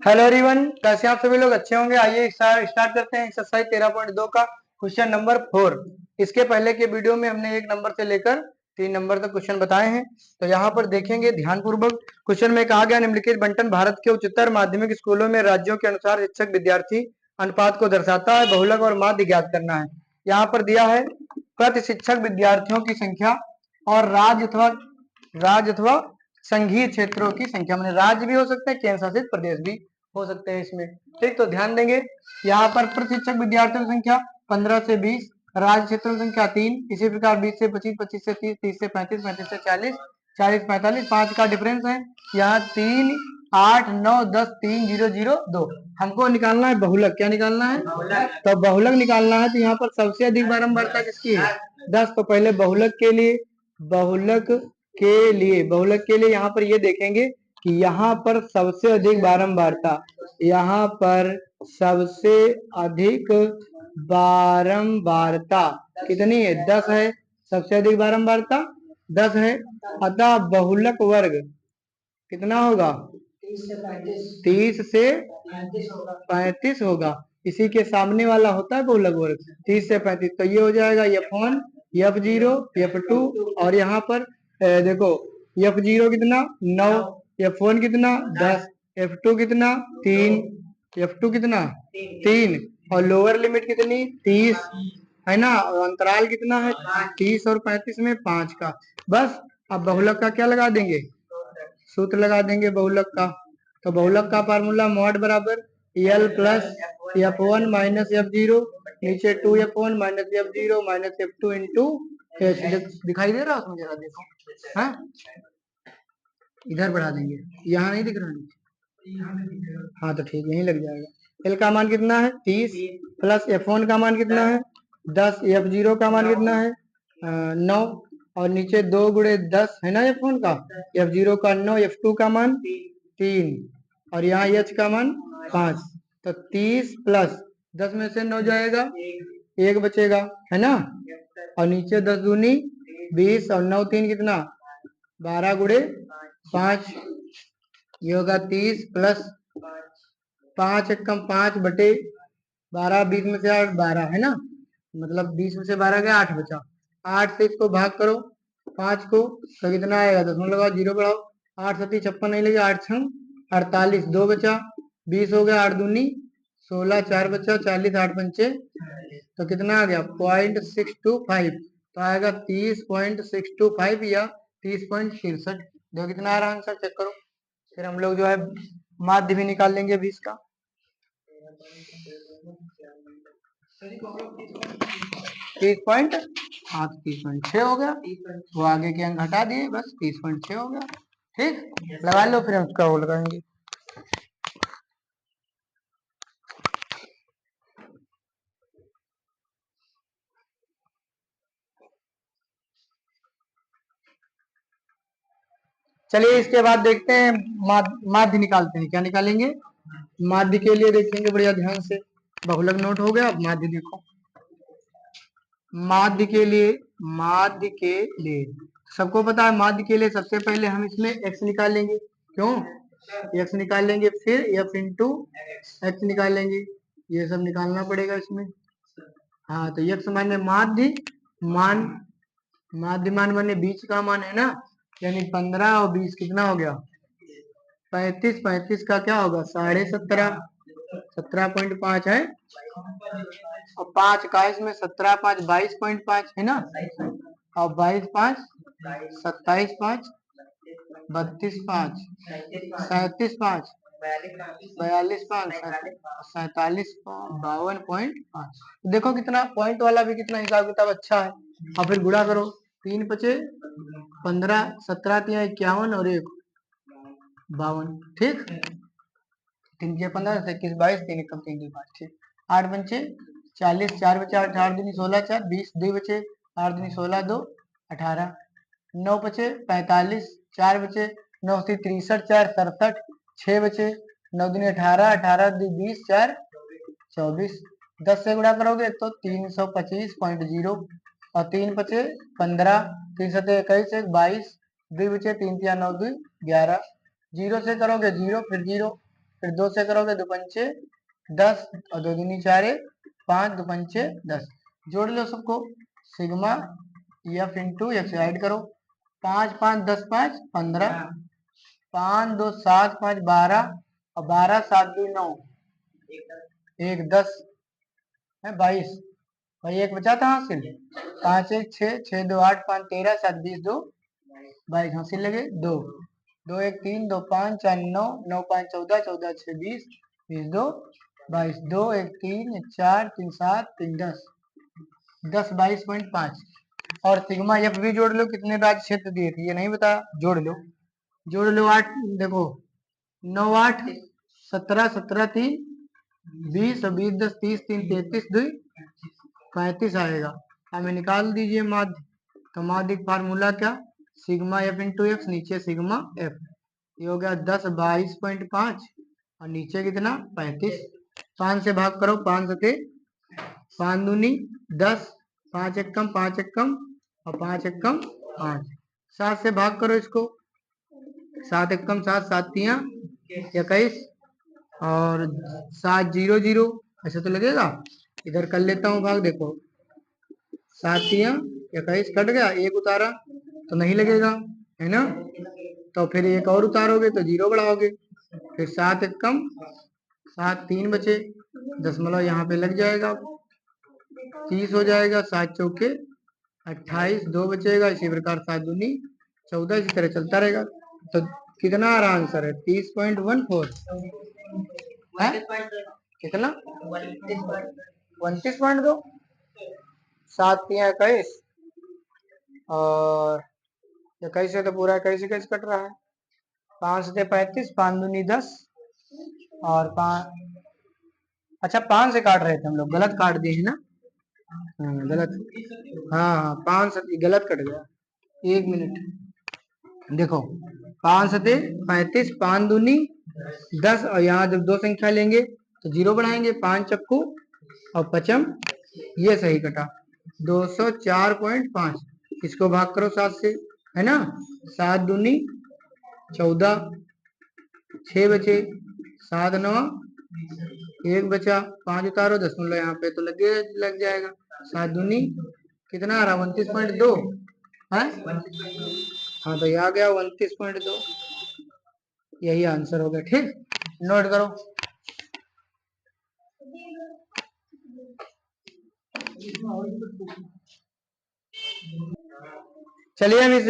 Hello everyone, कैसे आप सभी लोग अच्छे होंगे। आइए स्टार्ट करते हैं एक्सरसाइज 13.2 का क्वेश्चन नंबर 4। इसके पहले के वीडियो में हमने 1 नंबर से लेकर 3 नंबर तक क्वेश्चन बताए हैं। तो यहाँ पर देखेंगे ध्यानपूर्वक। क्वेश्चन में कहा गया निम्नलिखित बंटन भारत के उच्चतर माध्यमिक स्कूलों में राज्यों के अनुसार शिक्षक विद्यार्थी अनुपात को दर्शाता है। बहुलक और माध्य ज्ञात करना है। यहाँ पर दिया है प्रति शिक्षक विद्यार्थियों की संख्या और राज्य अथवा संघीय क्षेत्रों की संख्या। मैंने राज्य भी हो सकते हैं, केंद्र शासित प्रदेश भी हो सकते हैं इसमें। ठीक, तो ध्यान देंगे यहाँ पर प्रशिक्षक विद्यार्थियों की संख्या 15 से 20, राज्य क्षेत्रों की संख्या 3, इसी प्रकार 20 से 25, 25 से 30, 30 से 35, 35 से 40, 40 45, 5 का डिफरेंस है यहाँ 3 8 9 10 3 0 0 2। हमको निकालना है बहुलक। क्या निकालना है? तो बहुलक निकालना है। तो यहाँ पर सबसे अधिक बारंबारता किसकी है? 10। तो पहले बहुलक के लिए बहुलक के लिए यहाँ पर ये देखेंगे कि यहाँ पर सबसे अधिक बारंबारता, यहाँ पर सबसे अधिक बारंबारता कितनी है? 10 है। सबसे अधिक बारंबारता 10 है। अतः बहुलक वर्ग कितना होगा? 30 से 35 होगा। इसी के सामने वाला होता है बहुलक वर्ग 30 से 35। तो ये हो जाएगा F1, F0, F2 और यहाँ पर देखो F0 कितना 9, F1 कितना 10, F2 कितना 3, F2 कितना 3 और लोअर लिमिट कितनी 30 है ना। और अंतराल कितना है 30 और 35 में 5 का। बस अब बहुलक का क्या लगा देंगे? सूत्र लगा देंगे बहुलक का। तो बहुलक का फार्मूला मॉड बराबर L plus F1 minus F0 नीचे 2F1 minus F0 minus F2 into H। दिखाई दे रहा है उसमें? जरा देखो। हाँ, इधर बढ़ा देंगे, यहाँ नहीं दिख रहा है। हाँ तो ठीक, यहीं लग जाएगा। L का मान कितना है 30 प्लस F1 का मान कितना है 10, F0 का मान कितना है 9 और नीचे 2 गुणे 10 है ना F1 का, F0 का 9, F2 का मान 3 और यहाँ H का मान 5। तो 30 प्लस 10 में से 9 जाएगा, 1 बचेगा है ना। और नीचे 10 दूनी 20 और 9 3 कितना 12 गुणे 5, ये होगा 30 प्लस 5 एक कम 5 बटे 12, 20 में से 8 12 है ना। मतलब 20 में से 12 गया 8 बचा। 8 से इसको भाग करो 5 को तो कितना आएगा? दशमलव लगाओ, 0 बढ़ाओ। 8 सती 56 नहीं लगे, 8 छंग 48, 2 बचा। 20 हो गया, 8 दूनी 16, 4 बचा, 40, 8 पंचे तो कितना आ गया 0.625। तो आएगा 30.625 या 30.63। देखो कितना आ रहा है आंसर, चेक करो। फिर हम लोग जो है माध्य भी निकाल लेंगे 20 का। 30.6 हो गया। वो आगे के अंक हटा दिए, बस 30.6 हो गया। ठीक, लगा लो फिर हम उसका वो लगाएंगे। चलिए इसके बाद देखते हैं माध्य निकालते हैं। क्या निकालेंगे? माध्य के लिए देखेंगे बढ़िया ध्यान से। बहुलक नोट हो गया, अब माध्य देखो। माध्य के लिए सबको पता है, माध्य के लिए सबसे पहले हम इसमें x निकालेंगे। क्यों? x निकालेंगे, फिर f इंटू x निकालेंगे। ये सब निकालना पड़ेगा इसमें। हाँ तो x माने माध्य मान माने बीच का मान है ना, यानी 15 और 20 कितना हो गया 35। 35 का क्या होगा 17.5, 17.5 है। और 5 का इसमें 17 5 22.5 है ना। और 22 5 27 5 32 5 37 5 42 5 47 52.5। देखो कितना पॉइंट वाला भी कितना हिसाब किताब अच्छा है। और फिर गुणा करो, 3 पचे 15, 17 तिया 51 और 1 52। ठीक, 3 के 15 21 22 3 कम 3 5। ठीक, 8 पंचे 40, 4 बचे 8, 8 दूनी 16, 4 20, 2 बचे 8 दूनी 16, 2 18, 9 बचे 45, 4 बचे 9 से 63, 4 67, 6 बचे 9 दूनी 18, 18 2 20, 4 24। 10 से गुणा करोगे तो 325.0 और 3 बचे 15, 3 सते 21, 22, 2 बचे 3 तिया 9 2 11। 0 से करोगे 0, फिर 0 फिर 2 से करोगे 2 पंचे 10 और 2 दूनी 4 5 2 पंचे 10। जोड़ लो सबको, सिग्मा एफ इंटू एफ से ऐड करो, 5 5 10 5 15, 5 2 7 5 12 और 12 7 2 9, 1 10 है 22 भाई, एक बचा था हासिल, 5 1 6 6 2 8 5 13 7 20 2 22 हासिल लगे 2 2 1 3 2 5 4 9 9 5 14 14 6 20 20 2 22 2 1 3 4 3 7 3 10 10 22.5। और सिग्मा एफ भी जोड़ लो, कितने राज्य क्षेत्र दिए थे ये नहीं बता, जोड़ लो, जोड़ लो 8, देखो 9 8 17 17 3 20 और 20 10 30 3 33 2 35 आएगा। हमें निकाल दीजिए माध्य, तो माध्य फार्मूला क्या, सिग्मा एफ इंटू एक्स, नीचे सिग्मा एफ, ये हो गया 10 22.5 और नीचे कितना 35। 5 से भाग करो, 5 सते 5 दूनी 10, 5 एक कम 5 एक कम और 5 एक कम 5। 7 से भाग करो इसको, 7 एक कम 7 7 तियां 21 और 7 0 0, ऐसे तो लगेगा, इधर कर लेता हूँ भाग, देखो 7 तियां 21 कट गया, एक उतारा तो नहीं लगेगा है ना, तो फिर एक और उतारोगे तो 0 बढ़ाओगे, फिर 7 एक कम 7 3 बचे, दशमलव यहाँ पे लग जाएगा, 30 हो जाएगा, 7 चौके 28, 2 बचेगा, इसी प्रकार 7 दूनी 14, इसी तरह चलता रहेगा। तो कितना आ रहा आंसर है 30.14 है, कितना 29.2, 7 तियां 21 और 21 से तो पूरा 21 कट रहा है, 5 से 35 5 दूनी 10 और 5, अच्छा 5 से काट रहे थे हम लोग, गलत काट दिए है ना, गलत, हाँ 5 गलत कट गया, 1 मिनट देखो, 5 सते 35 5 दूनी 10 और यहाँ जब दो संख्या लेंगे तो 0 बढ़ाएंगे, 5 चक्कू और 55, ये सही कटा 204.5। इसको भाग करो 7 से, है ना, 7 दूनी 14, 6 बचे, 7 9 1 बचा, 5 उतारो, दशमलव यहाँ पे तो लग जाएगा, 7 दूनी कितना आ रहा 29.2 है, हाँ तो आ गया 29.2, यही आंसर हो गया। ठीक, नोट करो। चलिए हम इस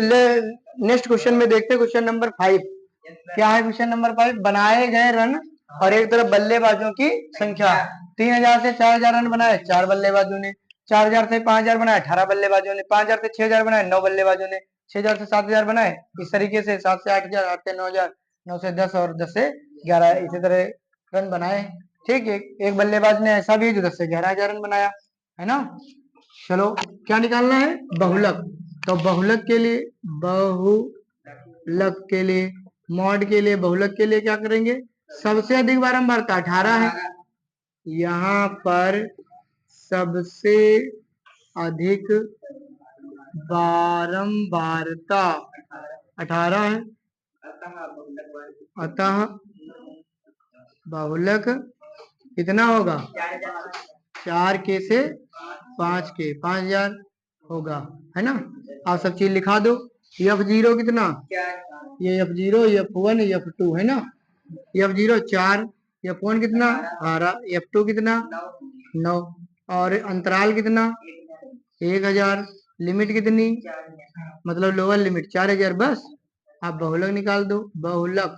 नेक्स्ट क्वेश्चन में देखते हैं, क्वेश्चन नंबर 5 क्या है। क्वेश्चन नंबर 5, बनाए गए रन और एक तरफ बल्लेबाजों की संख्या, 3000 से 4000 रन बनाए 4 बल्लेबाजों ने, 4000 से 5000 बनाए 18 बल्लेबाजों ने, 5000 से 6000 बनाए 9 बल्लेबाजों ने, 6000 से 7000 बनाए, इस तरीके से 7 से 8000, 8 से 9000, 9 से 10 और 10 से 11, इसी तरह रन बनाए। ठीक है, एक बल्लेबाज ने ऐसा भी जो 10 से 11000 रन बनाया है ना। चलो क्या निकालना है, बहुलक, तो बहुलक के लिए, बहुलक के लिए, मॉड के लिए, बहुलक के लिए क्या करेंगे, सबसे अधिक बारंबारता 18 है, यहाँ पर सबसे अधिक बारंबारता 18 है, अतः बहुलक कितना होगा, 4 के से 5 के 5000 होगा, है ना। आप सब चीज लिखा दो, F0 कितना, ये F0 F1 F2 है ना, F0 4, F1 कितना 12, F2 कितना 9 और अंतराल कितना 1000, लिमिट कितनी, मतलब लोअर लिमिट 4000, बस आप बहुलक निकाल दो। बहुलक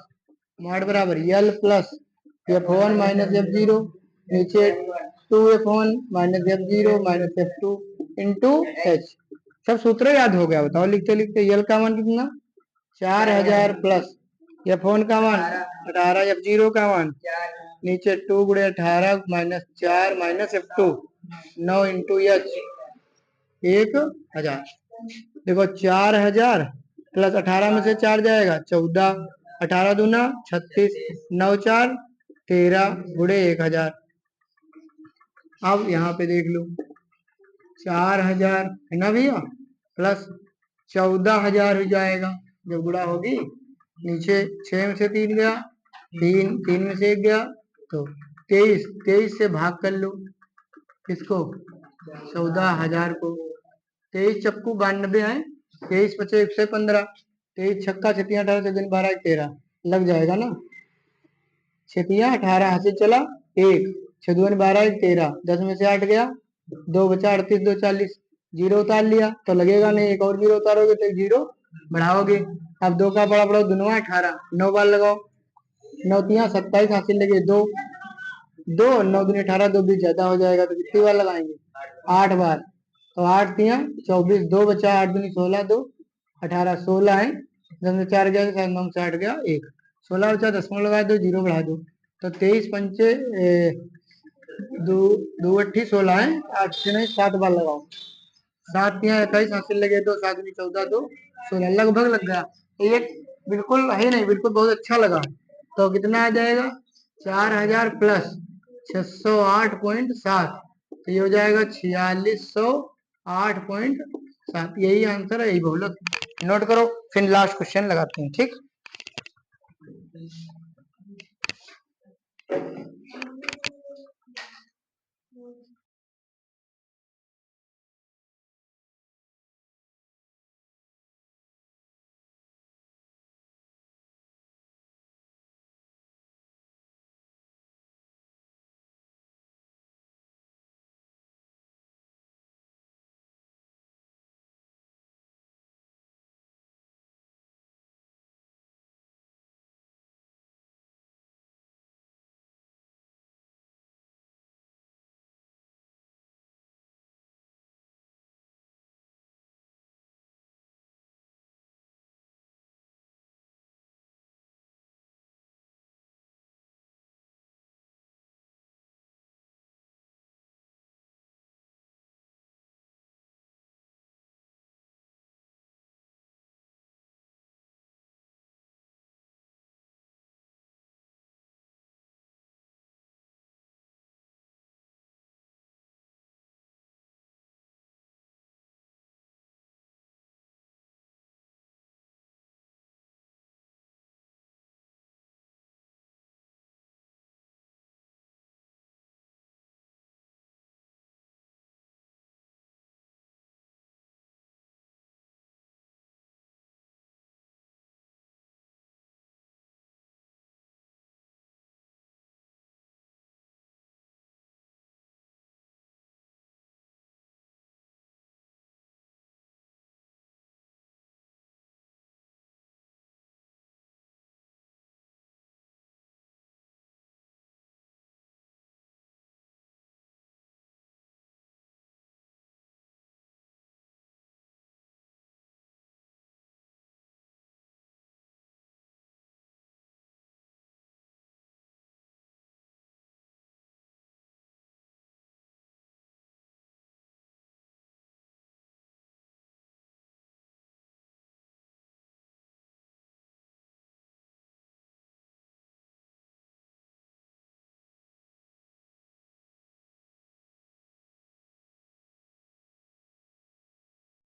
मॉड बराबर L plus F1 minus F0, नीचे 2F1 minus F0 minus F2 into H। सब सूत्र याद हो गया, बताओ लिखते लिखते। L का मान कितना 4000 प्लस F1 का मान 18, F0 का मान नीचे 2 गुणे 18 minus 4 minus F2 9 into H 1000। देखो 4000 प्लस 18 में से 4 जाएगा 14, 18 दूना 36, 9 4 13 गुणे 1000। अब यहाँ पे देख लो 4000 है ना भैया, प्लस 14000 हो जाएगा जब गुणा होगी, नीचे 6 में से 3 गया तीन में से 1 गया तो 23 से भाग कर लो किसको, 14,000 को। 23 चक्कू 92 है, 23 पचे 115, 23 छक्का 6 18 7 12 13 लग जाएगा ना। 6 18 हाथ से चला 1, 6 2 12 13, 10 में से 8 गया, 2 बचा 38 2 40, 0 उतार लिया तो लगेगा नहीं, एक और 0 उतारोगे तो 0 बढ़ाओगे। अब 2 का बड़ा बड़ा दुनवा 18, 9 बार लगाओ, 9 तिया 27 हासिल लगे 2, 9 दूनी 18, 2 20 ज्यादा हो जाएगा तो कितनी बार लगाएंगे, 8 बार। तो 8 तिया 24, 2 बचा 8 दूनी 16, 2 18 16 है, 10 में 4 गया 7 9 से 8 गया 1, 16 बचा 10 में लगा दो 0 बढ़ा दो तो 23 पंचे 2 8 16 है, 8 से नहीं 7 बार लगाओ, 7 यहाँ 21 हासिल लगे 2, 7 में 14 2 16 लगभग लग गया। एक बिल्कुल है नहीं, बिल्कुल बहुत अच्छा लगा। तो कितना आ जाएगा, 4,000 प्लस 608.7, तो ये हो जाएगा 4608.7, यही आंसर है, यही बहुलक। नोट करो, फिर लास्ट क्वेश्चन लगाते हैं, ठीक।